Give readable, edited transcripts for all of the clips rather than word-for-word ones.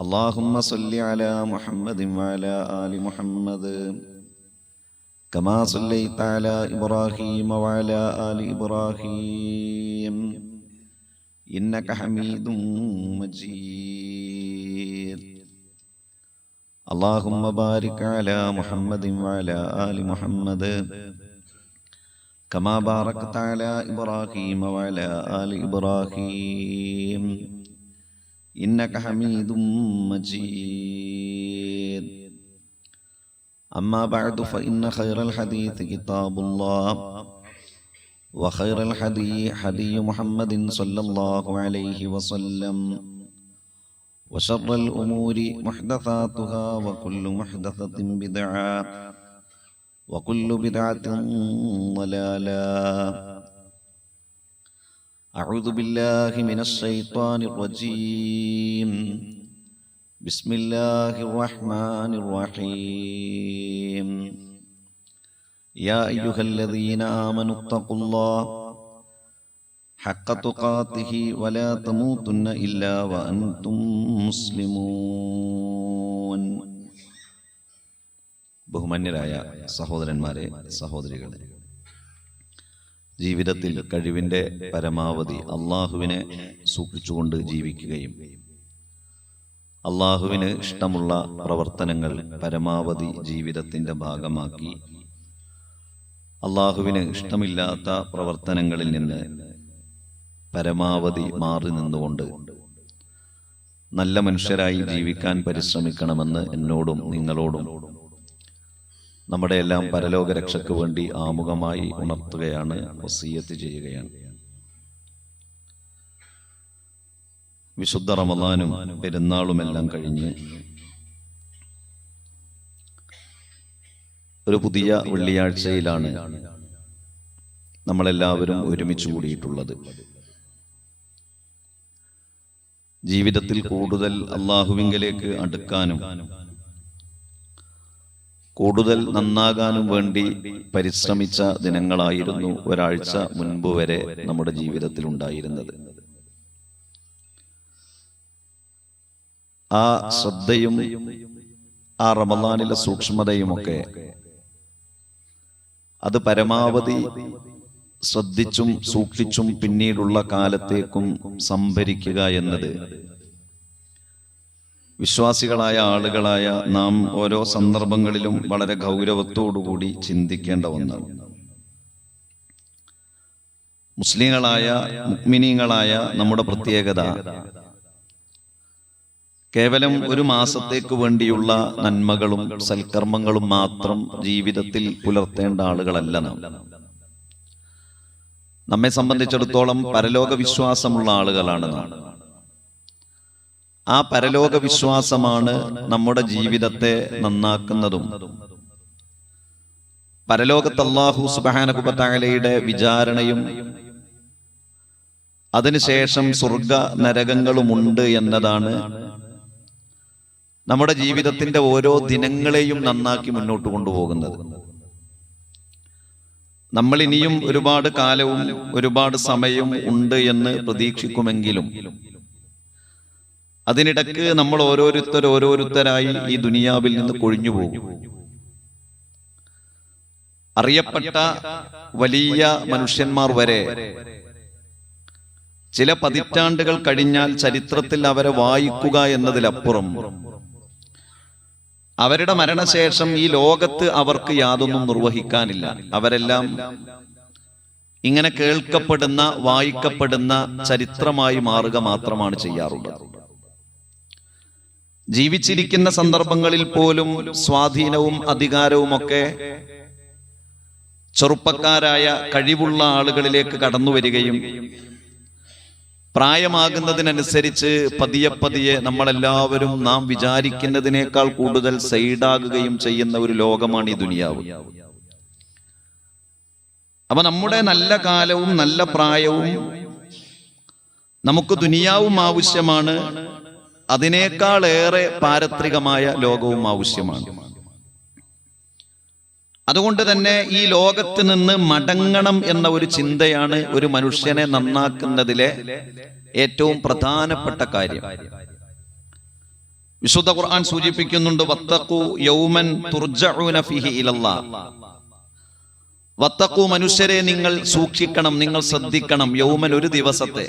اللهم صل على محمد وعلى آل محمد كما صليت على إبراهيم وعلى آل إبراهيم إنك حميد مجيد. اللهم بارك على محمد وعلى آل محمد كما باركت على إبراهيم وعلى آل إبراهيم إنك حميد مجيد. أما بعد فإن خير الحديث كتاب الله وخير الحدي حدي محمد صلى الله عليه وسلم وشر الأمور محدثاتها وكل محدثة بدعة وكل بدعة ضلالة. أعوذ بالله من الشيطان الرجيم. بسم الله الرحمن الرحيم. يا أيها الذين آمنوا اتقوا الله حق تقاته ولا تموتن إلا وأنتم مسلمون. ബഹുമാന്യരായ സഹോദരന്മാരെ, സഹോദരികളെ, ജീവിതത്തിൽ കഴിവിൻ്റെ പരമാവധി അള്ളാഹുവിനെ സൂക്ഷിച്ചുകൊണ്ട് ജീവിക്കുകയും അള്ളാഹുവിന് ഇഷ്ടമുള്ള പ്രവർത്തനങ്ങൾ പരമാവധി ജീവിതത്തിൻ്റെ ഭാഗമാക്കി അള്ളാഹുവിന് ഇഷ്ടമില്ലാത്ത പ്രവർത്തനങ്ങളിൽ നിന്ന് പരമാവധി മാറി നിന്നുകൊണ്ട് നല്ല മനുഷ്യരായി ജീവിക്കാൻ പരിശ്രമിക്കണമെന്ന് എന്നോടും നിങ്ങളോടും നമ്മുടെ എല്ലാം പരലോക രക്ഷയ്ക്ക് വേണ്ടി ആമുഖമായി ഉണർത്തുകയാണ്, വസിയ്യത്ത് ചെയ്യുകയാണ്. വിശുദ്ധ റമളാനും പെരുന്നാളുമെല്ലാം കഴിഞ്ഞ് ഒരു പുതിയ വെള്ളിയാഴ്ചയിലാണ് നമ്മളെല്ലാവരും ഒരുമിച്ച് കൂടിയിട്ടുള്ളത്. ജീവിതത്തിൽ കൂടുതൽ അള്ളാഹുവിങ്കലേക്ക് അടുക്കാനും കൂടുതൽ നന്നാകാനും വേണ്ടി പരിശ്രമിച്ച ദിനങ്ങളായിരുന്നു ഒരാഴ്ച മുൻപ് വരെ നമ്മുടെ ജീവിതത്തിൽ ഉണ്ടായിരുന്നത്. ആ ശ്രദ്ധയും ആ റമളാനിലെ സൂക്ഷ്മതയുമൊക്കെ അത് പരമാവധി ശ്രദ്ധിച്ചും സൂക്ഷിച്ചും പിന്നീടുള്ള കാലത്തേക്കും സംഭരിക്കുക എന്നത് വിശ്വാസികളായ ആളുകളായ നാം ഓരോ സന്ദർഭങ്ങളിലും വളരെ ഗൗരവത്തോടുകൂടി ചിന്തിക്കേണ്ട ഒന്നാണ്. മുസ്ലിങ്ങളായ മുഅ്മിനീങ്ങളായ നമ്മുടെ പ്രത്യേകത കേവലം ഒരു മാസത്തേക്ക് വേണ്ടിയുള്ള നന്മകളും സൽക്കർമ്മങ്ങളും മാത്രം ജീവിതത്തിൽ പുലർത്തേണ്ട ആളുകളല്ല നാം. നമ്മെ സംബന്ധിച്ചിടത്തോളം പരലോക വിശ്വാസമുള്ള ആളുകളാണ് നാം. ആ പരലോക വിശ്വാസമാണ് നമ്മുടെ ജീവിതത്തെ നന്നാക്കുന്നതും പരലോകത്ത് അല്ലാഹു സുബ്ഹാനഹു വ തആലയുടെ വിചാരണയും അതിനുശേഷം സ്വർഗ നരകങ്ങളുമുണ്ട് എന്നതാണ് നമ്മുടെ ജീവിതത്തിന്റെ ഓരോ ദിനങ്ങളെയും നന്നാക്കി മുന്നോട്ട് കൊണ്ടുപോകുന്നത്. നമ്മൾ ഇനിയും ഒരുപാട് കാലവും ഒരുപാട് സമയവും ഉണ്ട് എന്ന് പ്രതീക്ഷിക്കുമെങ്കിലും അതിനിടക്ക് നമ്മൾ ഓരോരുത്തരായി ഈ ദുനിയാവിൽ നിന്ന് കൊഴിഞ്ഞു പോകും. അറിയപ്പെട്ട വലിയ മനുഷ്യന്മാർ വരെ ചില പതിറ്റാണ്ടുകൾ കഴിഞ്ഞാൽ ചരിത്രത്തിൽ അവരെ വായിക്കുക എന്നതിലപ്പുറം അവരുടെ മരണശേഷം ഈ ലോകത്ത് അവർക്ക് യാതൊന്നും നിർവഹിക്കാനില്ല. അവരെല്ലാം ഇങ്ങനെ കേൾക്കപ്പെടുന്ന വായിക്കപ്പെടുന്ന ചരിത്രമായി മാറുക മാത്രമാണ് ചെയ്യാറുള്ളത്. ജീവിച്ചിരിക്കുന്ന സന്ദർഭങ്ങളിൽ പോലും സ്വാധീനവും അധികാരവും ഒക്കെ ചെറുപ്പക്കാരായ കഴിവുള്ള ആളുകളിലേക്ക് കടന്നു വരികയും പ്രായമാകുന്നതിനനുസരിച്ച് പതിയെ പതിയെ നമ്മളെല്ലാവരും നാം വിചാരിക്കുന്നതിനേക്കാൾ കൂടുതൽ സൈഡാകുകയും ചെയ്യുന്ന ഒരു ലോകമാണ് ഈ ദുനിയാവ്. അപ്പൊ നമ്മുടെ നല്ല കാലവും നല്ല പ്രായവും നമുക്ക് ദുനിയാവും ആവശ്യമാണ്, അതിനേക്കാളേറെ പാരത്രികമായ ലോകവും ആവശ്യമാണ്. അതുകൊണ്ട് തന്നെ ഈ ലോകത്ത് നിന്ന് മടങ്ങണം എന്ന ഒരു ചിന്തയാണ് ഒരു മനുഷ്യനെ നന്നാക്കുന്നതിലെ ഏറ്റവും പ്രധാനപ്പെട്ട കാര്യം. വിശുദ്ധ ഖുർആൻ സൂചിപ്പിക്കുന്നുണ്ട്, വത്തഖു യൗമൻ തുർജഊന ഫീഹി ഇലല്ലാഹ്. വത്തഖു, മനുഷ്യരെ നിങ്ങൾ സൂക്ഷിക്കണം, നിങ്ങൾ ശ്രദ്ധിക്കണം. യൗമൻ, ഒരു ദിവസത്തെ.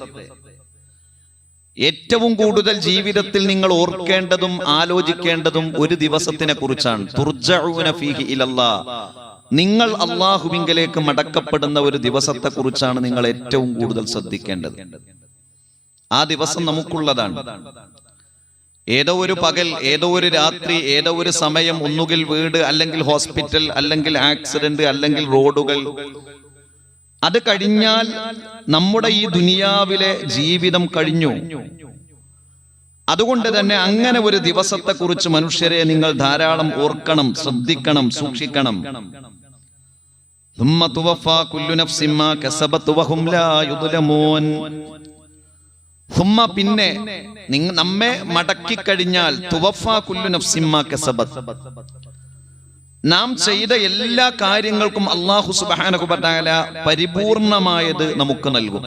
ഏറ്റവും കൂടുതൽ ജീവിതത്തിൽ നിങ്ങൾ ഓർക്കേണ്ടതും ആലോചിക്കേണ്ടതും ഒരു ദിവസത്തിനെ കുറിച്ചാണ്. തുർജഊന ഫീഹി ഇലല്ലാഹ്, നിങ്ങൾ അല്ലാഹുവിങ്കലേക്ക് മടക്കപ്പെടുന്ന ഒരു ദിവസത്തെ കുറിച്ചാണ് നിങ്ങൾ ഏറ്റവും കൂടുതൽ ശ്രദ്ധിക്കേണ്ടത്. ആ ദിവസം നമുക്കുള്ളതാണ്. ഏതോ ഒരു പകൽ, ഏതോ ഒരു രാത്രി, ഏതോ ഒരു സമയം, ഒന്നുകിൽ വീട്, അല്ലെങ്കിൽ ഹോസ്പിറ്റൽ, അല്ലെങ്കിൽ ആക്സിഡന്റ്, അല്ലെങ്കിൽ റോഡുകൾ. അത് കഴിഞ്ഞാൽ നമ്മുടെ ഈ ദുനിയാവിലെ ജീവിതം കഴിഞ്ഞു. അതുകൊണ്ട് തന്നെ അങ്ങനെ ഒരു ദിവസത്തെ കുറിച്ച് മനുഷ്യരെ നിങ്ങൾ ധാരാളം ഓർക്കണം, ശ്രദ്ധിക്കണം, സൂക്ഷിക്കണം. ثم توفى كل نفس ما كسبت وهم لا يظلمون. ثم, പിന്നെ നമ്മെ മടക്കിക്കഴിഞ്ഞാൽ തുവഫാ കുല്ലു നഫ്സിൻ മാ കസബത്, നാം ചെയ്ത എല്ലാ കാര്യങ്ങൾക്കും അല്ലാഹു സുബ്ഹാനഹു വ തആല പരിപൂർണമായത് നമുക്ക് നൽകും.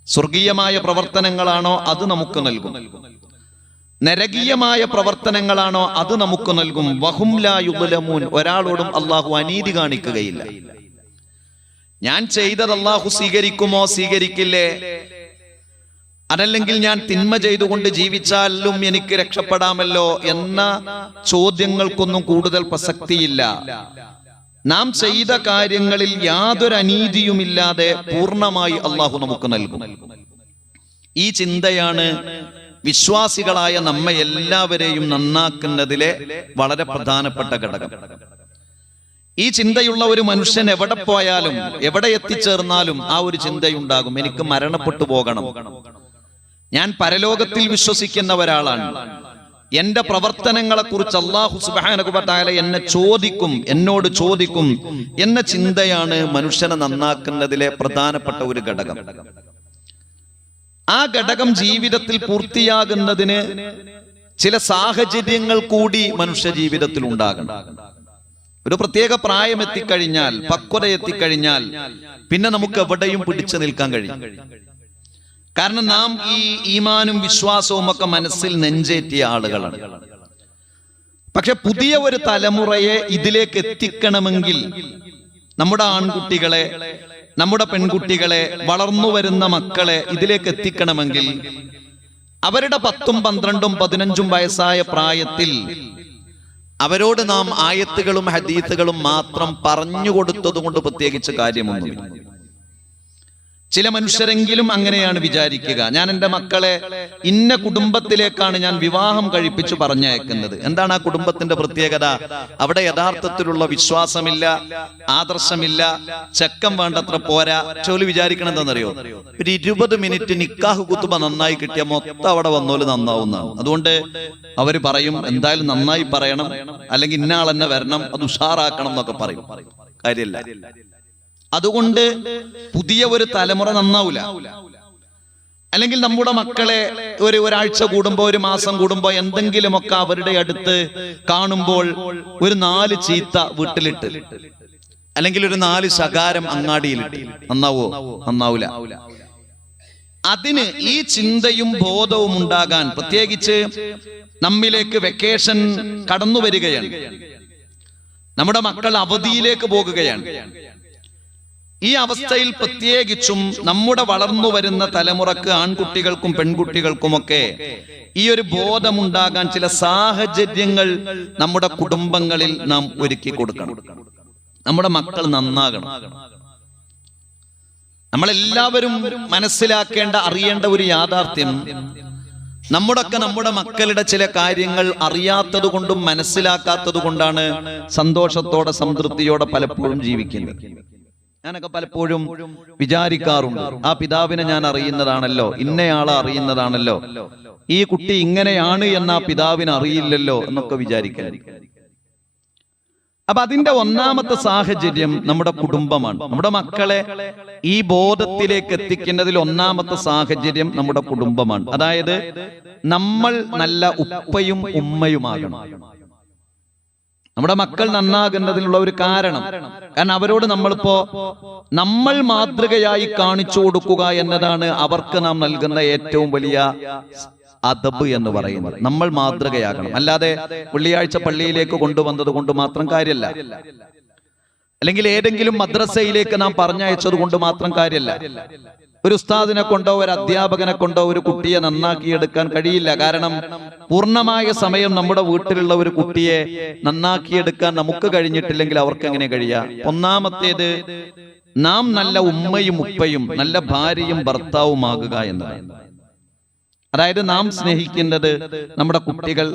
സ്വർഗീയമായ പ്രവർത്തനങ്ങളാണോ അത് നമുക്ക് നൽകും, നരകീയമായ പ്രവർത്തനങ്ങളാണോ അത് നമുക്ക് നൽകും. വഹും ലാ യുദ്ലമൂൻ, ഒരാളോടും അല്ലാഹു അനീതി കാണിക്കുകയില്ല. ഞാൻ ചെയ്തത് അല്ലാഹു സ്വീകരിക്കുമോ സ്വീകരിക്കില്ലേ, അതല്ലെങ്കിൽ ഞാൻ തിന്മ ചെയ്തുകൊണ്ട് ജീവിച്ചാലും എനിക്ക് രക്ഷപ്പെടാമല്ലോ എന്ന ചോദ്യങ്ങൾക്കൊന്നും കൂടുതൽ പ്രസക്തിയില്ല. നാം ചെയ്ത കാര്യങ്ങളിൽ യാതൊരു അനീതിയുമില്ലാതെ പൂർണ്ണമായി അല്ലാഹു നമുക്ക് നൽകും. ഈ ചിന്തയാണ് വിശ്വാസികളായ നമ്മെ എല്ലാവരെയും നന്നാക്കുന്നതിലെ വളരെ പ്രധാനപ്പെട്ട ഘടകം. ഈ ചിന്തയുള്ള ഒരു മനുഷ്യൻ എവിടെ പോയാലും, എവിടെ എത്തിച്ചേർന്നാലും ആ ഒരു ചിന്തയുണ്ടാകും, എനിക്ക് മരണപ്പെട്ടു പോകണം, ഞാൻ പരലോകത്തിൽ വിശ്വസിക്കുന്ന ഒരാളാണ്, എന്റെ പ്രവർത്തനങ്ങളെ കുറിച്ച് അല്ലാഹു സുബ്ഹാനഹു വ തആല എന്നോട് ചോദിക്കും എന്ന ചിന്തയാണ് മനുഷ്യനെ നന്നാക്കുന്നതിലെ പ്രധാനപ്പെട്ട ഒരു ഘടകം. ആ ഘടകം ജീവിതത്തിൽ പൂർത്തിയാകുന്നതിന് ചില സാഹചര്യങ്ങൾ കൂടി മനുഷ്യ ജീവിതത്തിൽ ഉണ്ടാകണം. ഒരു പ്രത്യേക പ്രായം എത്തിക്കഴിഞ്ഞാൽ, പക്വത എത്തിക്കഴിഞ്ഞാൽ പിന്നെ നമുക്ക് എവിടെയും പിടിച്ചു നിൽക്കാൻ കഴിയും. കാരണം നാം ഈ ഈമാനും വിശ്വാസവും ഒക്കെ മനസ്സിൽ നെഞ്ചേറ്റിയ ആളുകളാണ്. പക്ഷെ പുതിയ ഒരു തലമുറയെ ഇതിലേക്ക് എത്തിക്കണമെങ്കിൽ നമ്മുടെ ആൺകുട്ടികളെ, നമ്മുടെ പെൺകുട്ടികളെ, വളർന്നു വരുന്ന മക്കളെ ഇതിലേക്ക് എത്തിക്കണമെങ്കിൽ അവരുടെ 10, 12, 15 വയസ്സായ പ്രായത്തിൽ അവരോട് നാം ആയത്തുകളും ഹദീസുകളും മാത്രം പറഞ്ഞു കൊടുത്തത് കൊണ്ട് പ്രത്യേകിച്ച് കാര്യമൊന്നുമില്ല. ചില മനുഷ്യരെങ്കിലും അങ്ങനെയാണ് വിചാരിക്കുക, ഞാൻ എൻ്റെ മക്കളെ ഇന്ന കുടുംബത്തിലേക്കാണ് ഞാൻ വിവാഹം കഴിപ്പിച്ചു പറഞ്ഞയക്കുന്നത്. എന്താണ് ആ കുടുംബത്തിന്റെ പ്രത്യേകത? അവിടെ യഥാർത്ഥത്തിലുള്ള വിശ്വാസമില്ല, ആദർശമില്ല, ചെക്കം വേണ്ടത്ര പോരാ. ചോലി വിചാരിക്കണം എന്താണെന്നറിയോ, ഒരു 20 മിനിറ്റ് നിക്കാഹ് കുത്തുബ നന്നായി കിട്ടിയ മൊത്തം അവിടെ വന്നോല് നന്നാവുന്നതാണ്. അതുകൊണ്ട് അവര് പറയും, എന്തായാലും നന്നായി പറയണം, അല്ലെങ്കിൽ ഇന്ന ആളെന്നെ വരണം, അത് ഉഷാറാക്കണം എന്നൊക്കെ പറയും. കാര്യമില്ല. അതുകൊണ്ട് പുതിയ ഒരു തലമുറ നന്നാവൂല. അല്ലെങ്കിൽ നമ്മുടെ മക്കളെ ഒരാഴ്ച കൂടുമ്പോ, ഒരു മാസം കൂടുമ്പോ എന്തെങ്കിലുമൊക്കെ അവരുടെ അടുത്ത് കാണുമ്പോൾ ഒരു 4 ചീത്ത വീട്ടിലിട്ട്, അല്ലെങ്കിൽ ഒരു 4 ശകാരം അങ്ങാടിയിലിട്ട് നന്നാവോ? നന്നാവൂല. അതിന് ഈ ചിന്തയും ബോധവും ഉണ്ടാകാൻ, പ്രത്യേകിച്ച് നമ്മിലേക്ക് വെക്കേഷൻ കടന്നു വരികയാണ്, നമ്മുടെ മക്കൾ അവധിയിലേക്ക് പോകുകയാണ്. ഈ അവസ്ഥയിൽ പ്രത്യേകിച്ചും നമ്മുടെ വളർന്നു വരുന്ന തലമുറക്ക്, ആൺകുട്ടികൾക്കും പെൺകുട്ടികൾക്കുമൊക്കെ ഈ ഒരു ബോധമുണ്ടാകാൻ ചില സാഹചര്യങ്ങൾ നമ്മുടെ കുടുംബങ്ങളിൽ നാം ഒരുക്കി കൊടുക്കണം. നമ്മുടെ മക്കൾ നന്നാകണം. നമ്മളെല്ലാവരും മനസ്സിലാക്കേണ്ട, അറിയേണ്ട ഒരു യാഥാർത്ഥ്യം, നമ്മുടെ മക്കളുടെ ചില കാര്യങ്ങൾ അറിയാത്തത് കൊണ്ടും മനസ്സിലാക്കാത്തത് കൊണ്ടാണ് സന്തോഷത്തോടെ, സംതൃപ്തിയോടെ പലപ്പോഴും ജീവിക്കുന്നത്. ഞാനൊക്കെ പലപ്പോഴും വിചാരിക്കാറുണ്ട്, ആ പിതാവിനെ ഞാൻ അറിയുന്നതാണല്ലോ, ഇന്നയാളെ അറിയുന്നതാണല്ലോ, ഈ കുട്ടി ഇങ്ങനെയാണ് എന്ന ആ പിതാവിന് അറിയില്ലല്ലോ എന്നൊക്കെ വിചാരിക്കാൻ. അപ്പൊ അതിന്റെ ഒന്നാമത്തെ സാഹചര്യം നമ്മുടെ കുടുംബമാണ്. നമ്മുടെ മക്കളെ ഈ ബോധത്തിലേക്ക് എത്തിക്കുന്നതിൽ ഒന്നാമത്തെ സാഹചര്യം നമ്മുടെ കുടുംബമാണ്. അതായത് നമ്മൾ നല്ല ഉപ്പയും ഉമ്മയുമാകണം. നമ്മുടെ മക്കൾ നന്നാകുന്നതിനുള്ള ഒരു കാരണം, കാരണം അവരോട് നമ്മൾ മാതൃകയായി കാണിച്ചു കൊടുക്കുക എന്നതാണ് അവർക്ക് നാം നൽകുന്ന ഏറ്റവും വലിയ അദബ് എന്ന് പറയുന്നത്. നമ്മൾ മാതൃകയാകണം. അല്ലാതെ വെള്ളിയാഴ്ച പള്ളിയിലേക്ക് കൊണ്ടുവന്നത് കൊണ്ട് മാത്രം കാര്യമല്ല, അല്ലെങ്കിൽ ഏതെങ്കിലും മദ്രസയിലേക്ക് നാം പറഞ്ഞയച്ചത് കൊണ്ട് മാത്രം കാര്യമല്ല. ഒരു ഉസ്താദിനെ കൊണ്ടോ ഒരു അധ്യാപകനെ കൊണ്ടോ ഒരു കുട്ടിയെ നന്നാക്കിയെടുക്കാൻ കഴിയില്ല. കാരണം പൂർണ്ണമായ സമയം നമ്മുടെ വീട്ടിലുള്ള ഒരു കുട്ടിയെ നന്നാക്കിയെടുക്കാൻ നമുക്ക് കഴിഞ്ഞിട്ടില്ലെങ്കിൽ അവർക്ക് എങ്ങനെ കഴിയാം? ഒന്നാമത്തേത്, നാം നല്ല ഉമ്മയും ഉപ്പയും നല്ല ഭാര്യയും ഭർത്താവുമാകുക എന്നതാണ്. അതായത് നാം സ്നേഹിക്കുന്നത് നമ്മുടെ കുട്ടികൾ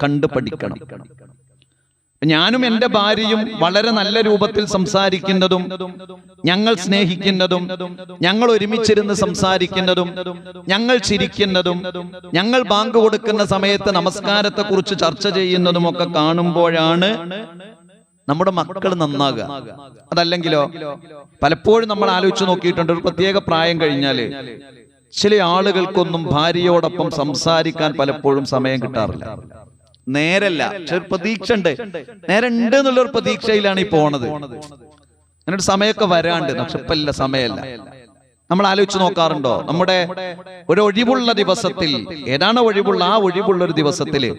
കണ്ടു പഠിക്കണം. ഞാനും എൻ്റെ ഭാര്യയും വളരെ നല്ല രൂപത്തിൽ സംസാരിക്കുന്നതും, ഞങ്ങൾ സ്നേഹിക്കുന്നതും, ഞങ്ങൾ ഒരുമിച്ചിരുന്ന് സംസാരിക്കുന്നതും, ഞങ്ങൾ ചിരിക്കുന്നതും, ഞങ്ങൾ ബാങ്ക് കൊടുക്കുന്ന സമയത്ത് നമസ്കാരത്തെ കുറിച്ച് ചർച്ച ചെയ്യുന്നതും ഒക്കെ കാണുമ്പോഴാണ് നമ്മുടെ മക്കൾ നന്നാകുക. അതല്ലെങ്കിലോ പലപ്പോഴും നമ്മൾ ആലോചിച്ച് നോക്കിയിട്ടുണ്ട്, ഒരു പ്രത്യേക പ്രായം കഴിഞ്ഞാല് ചില ആളുകൾക്കൊന്നും ഭാര്യയോടൊപ്പം സംസാരിക്കാൻ പലപ്പോഴും സമയം കിട്ടാറില്ല. നേരല്ല, പക്ഷെ ഒരു പ്രതീക്ഷ ഉണ്ട്, നേരെ ഉണ്ട് എന്നുള്ളൊരു പ്രതീക്ഷയിലാണ് ഈ പോണത്. എന്നിട്ട് സമയമൊക്കെ വരാണ്ട്, പക്ഷെ ഇപ്പൊ ഇല്ല, സമയമല്ല. നമ്മൾ ആലോചിച്ച് നോക്കാറുണ്ടോ, നമ്മുടെ ഒരു ഒഴിവുള്ള ദിവസത്തിൽ, ഏതാണ് ഒഴിവുള്ള, ആ ഒഴിവുള്ള ഒരു ദിവസത്തില്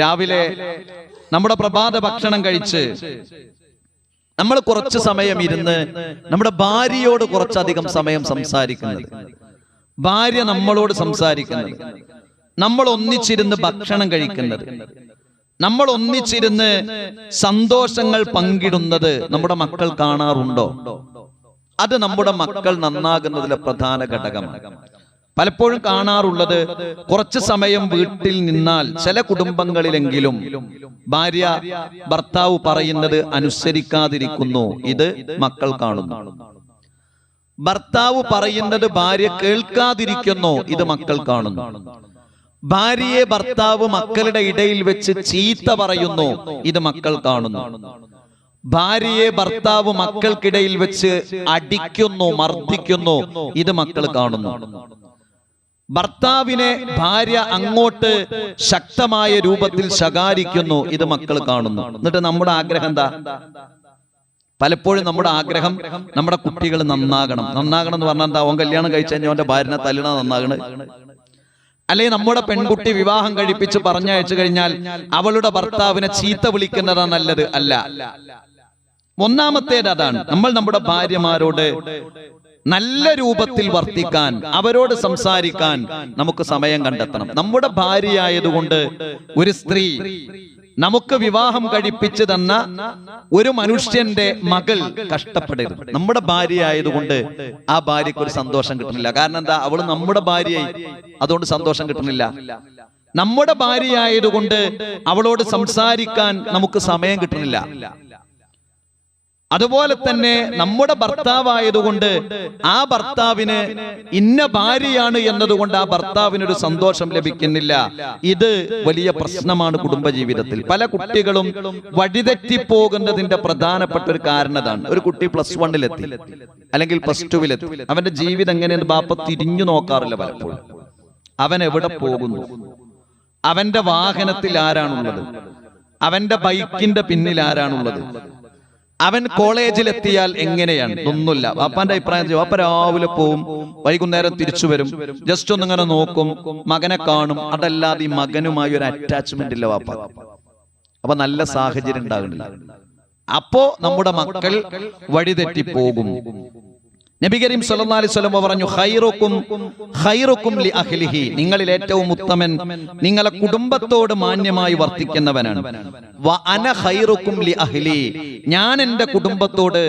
രാവിലെ നമ്മുടെ പ്രഭാത ഭക്ഷണം കഴിച്ച് നമ്മൾ കുറച്ച് സമയം ഇരുന്ന് നമ്മുടെ ഭാര്യയോട് കുറച്ചധികം സമയം സംസാരിക്കുന്നത്, ഭാര്യ നമ്മളോട് സംസാരിക്കുന്നത്, നമ്മൾ ഒന്നിച്ചിരുന്ന് ഭക്ഷണം കഴിക്കുന്നത്, നമ്മൾ ഒന്നിച്ചിരുന്ന് സന്തോഷങ്ങൾ പങ്കിടുന്നത് നമ്മുടെ മക്കൾ കാണാറുണ്ടോ? അത് നമ്മുടെ മക്കൾ നന്നാകുന്നതിലെ പ്രധാന ഘടകമാണ്. പലപ്പോഴും കാണാറുള്ളത്, കുറച്ച് സമയം വീട്ടിൽ നിന്നാൽ ചില കുടുംബങ്ങളിലെങ്കിലും ഭാര്യ ഭർത്താവ് പറയുന്നത് അനുസരിക്കാതിരിക്കുന്നു. ഇത് മക്കൾ കാണുന്നു. ഭർത്താവ് പറയുന്നത് ഭാര്യ കേൾക്കാതിരിക്കുന്നു. ഇത് മക്കൾ കാണുന്നു. ഭാര്യയെ ഭർത്താവ് മക്കളുടെ ഇടയിൽ വെച്ച് ചീത്ത പറയുന്നു. ഇത് മക്കൾ കാണുന്നു. ഭാര്യയെ ഭർത്താവ് മക്കൾക്കിടയിൽ വെച്ച് അടിക്കുന്നു, മർദ്ദിക്കുന്നു. ഇത് മക്കൾ കാണുന്നു. ഭർത്താവിനെ ഭാര്യ അങ്ങോട്ട് ശക്തമായ രൂപത്തിൽ ശകാരിക്കുന്നു. ഇത് മക്കൾ കാണുന്നു. എന്നിട്ട് നമ്മുടെ ആഗ്രഹം എന്താ? പലപ്പോഴും നമ്മുടെ ആഗ്രഹം നമ്മുടെ കുട്ടികൾ നന്നാകണം. നന്നാകണം എന്ന് പറഞ്ഞാൽ എന്താ? അവൻ കല്യാണം കഴിച്ചു കഴിഞ്ഞാൽ അവന്റെ ഭാര്യനെ തല്ലണ നന്നാകണ്, അല്ലെങ്കിൽ നമ്മുടെ പെൺകുട്ടി വിവാഹം കഴിപ്പിച്ച് പറഞ്ഞയച്ചു കഴിഞ്ഞാൽ അവളുടെ ഭർത്താവിനെ ചീത്ത വിളിക്കുന്നതാണ് നല്ലത്? അല്ല. ഒന്നാമത്തേത് അതാണ്. നമ്മൾ നമ്മുടെ ഭാര്യമാരോട് നല്ല രൂപത്തിൽ വർത്തിക്കാൻ, അവരോട് സംസാരിക്കാൻ നമുക്ക് സമയം കണ്ടെത്തണം. നമ്മുടെ ഭാര്യയായതുകൊണ്ട് ഒരു സ്ത്രീ, നമുക്ക് വിവാഹം കഴിപ്പിച്ചു തന്ന ഒരു മനുഷ്യന്റെ മകൾ കഷ്ടപ്പെടരുത്. നമ്മുടെ ഭാര്യയായതുകൊണ്ട് ആ ഭാര്യയ്ക്ക് ഒരു സന്തോഷം കിട്ടുന്നില്ല. കാരണം എന്താ? അവള് നമ്മുടെ ഭാര്യയായി, അതുകൊണ്ട് സന്തോഷം കിട്ടുന്നില്ല. നമ്മുടെ ഭാര്യയായതുകൊണ്ട് അവളോട് സംസാരിക്കാൻ നമുക്ക് സമയം കിട്ടുന്നില്ല. അതുപോലെ തന്നെ നമ്മുടെ ഭർത്താവായതുകൊണ്ട് ആ ഭർത്താവിന് ഇന്ന ഭാര്യയാണ് എന്നതുകൊണ്ട് ആ ഭർത്താവിനൊരു സന്തോഷം ലഭിക്കുന്നില്ല. ഇത് വലിയ പ്രശ്നമാണ് കുടുംബജീവിതത്തിൽ. പല കുട്ടികളും വഴിതെറ്റിപ്പോകുന്നതിന്റെ പ്രധാനപ്പെട്ട ഒരു കാരണതാണ്. ഒരു കുട്ടി +1 അല്ലെങ്കിൽ +2 അവന്റെ ജീവിതം എങ്ങനെയെന്ന് ബാപ്പ തിരിഞ്ഞു നോക്കാറില്ല പലപ്പോഴും. അവൻ എവിടെ പോകുന്നു, അവന്റെ വാഹനത്തിൽ ആരാണുള്ളത്, അവന്റെ ബൈക്കിന്റെ പിന്നിൽ ആരാണുള്ളത്, അവൻ കോളേജിലെത്തിയാൽ എങ്ങനെയാണ്, ഒന്നുമില്ല. വാപ്പാന്റെ അഭിപ്രായം, വാപ്പ രാവിലെ പോവും, വൈകുന്നേരം തിരിച്ചു വരും, ജസ്റ്റ് ഒന്നിങ്ങനെ നോക്കും, മകനെ കാണും. അതല്ലാതെ ഈ മകനുമായി ഒരു അറ്റാച്ച്മെന്റ് ഇല്ല വാപ്പ. അപ്പൊ നല്ല സാഹചര്യം ഉണ്ടാകുന്നില്ല. അപ്പോ നമ്മുടെ മക്കൾ വഴിതെറ്റിപ്പോകും. നബി കരീം സല്ലല്ലാഹു അലൈഹി വസല്ലം പറഞ്ഞു, ഖൈറുക്കും ലി അഹ്ലിഹി, നിങ്ങളിൽ ഏറ്റവും ഉത്തമൻ നിങ്ങളെ കുടുംബത്തോട് മാന്യമായി വർത്തിക്കുന്നവനാണ്. വ അന ഖൈറുക്കും ലി അഹ്ലി, ഞാൻ എൻ്റെ കുടുംബത്തോട്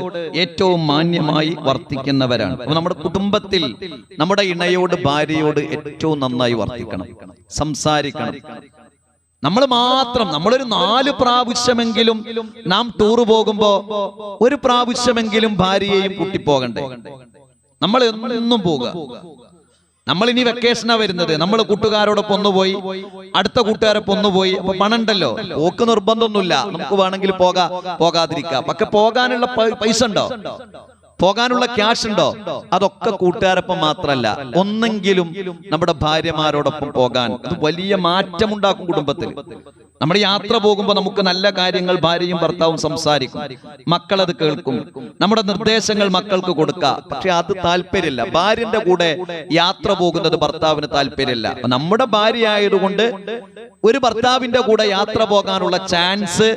ഏറ്റവും മാന്യമായി വർത്തിക്കുന്നവരാണ്. അപ്പോൾ നമ്മുടെ കുടുംബത്തിൽ നമ്മുടെ ഇണയോട്, ഭാര്യയോട് ഏറ്റവും നന്നായി വർത്തിക്കണം, സംസാരിക്കണം. നമ്മളൊരു 4 പ്രാവശ്യമെങ്കിലും നാം ടൂർ പോകുമ്പോ ഒരു പ്രാവശ്യമെങ്കിലും ഭാര്യയെയും കൂട്ടിപ്പോകണ്ടേ? നമ്മൾ എന്നും പോകുക. നമ്മൾ ഇനി വെക്കേഷനാ വരുന്നത്, നമ്മൾ കൂട്ടുകാരോടൊപ്പം ഒന്നുപോയി, അടുത്ത കൂട്ടുകാരൊപ്പം ഒന്നുപോയി. അപ്പൊ പണം ഉണ്ടല്ലോ, പോക്ക് നിർബന്ധമൊന്നുമില്ല, നമുക്ക് വേണമെങ്കിൽ പോകാതിരിക്കാം. പക്ഷെ പോകാനുള്ള പൈസ ഉണ്ടോ? പോകാനുള്ള ക്യാഷ് ഉണ്ടോ? അതൊക്കെ കൂട്ടുകാരൊപ്പം മാത്രല്ല, ഒന്നെങ്കിലും നമ്മുടെ ഭാര്യമാരോടൊപ്പം പോകാൻ. അത് വലിയ മാറ്റമുണ്ടാക്കും കുടുംബത്തിൽ. നമ്മൾ യാത്ര പോകുമ്പോൾ നമുക്ക് നല്ല കാര്യങ്ങൾ ഭാര്യയും ഭർത്താവും സംസാരിക്കും, മക്കളത് കേൾക്കും, നമ്മുടെ നിർദ്ദേശങ്ങൾ മക്കൾക്ക് കൊടുക്കാം. പക്ഷെ അത് താല്പര്യമില്ല. ഭാര്യന്റെ കൂടെ യാത്ര പോകുന്നത് ഭർത്താവിന് താല്പര്യമില്ല. നമ്മുടെ ഭാര്യ ആയതുകൊണ്ട് ഒരു ഭർത്താവിന്റെ കൂടെ യാത്ര പോകാനുള്ള ചാൻസ്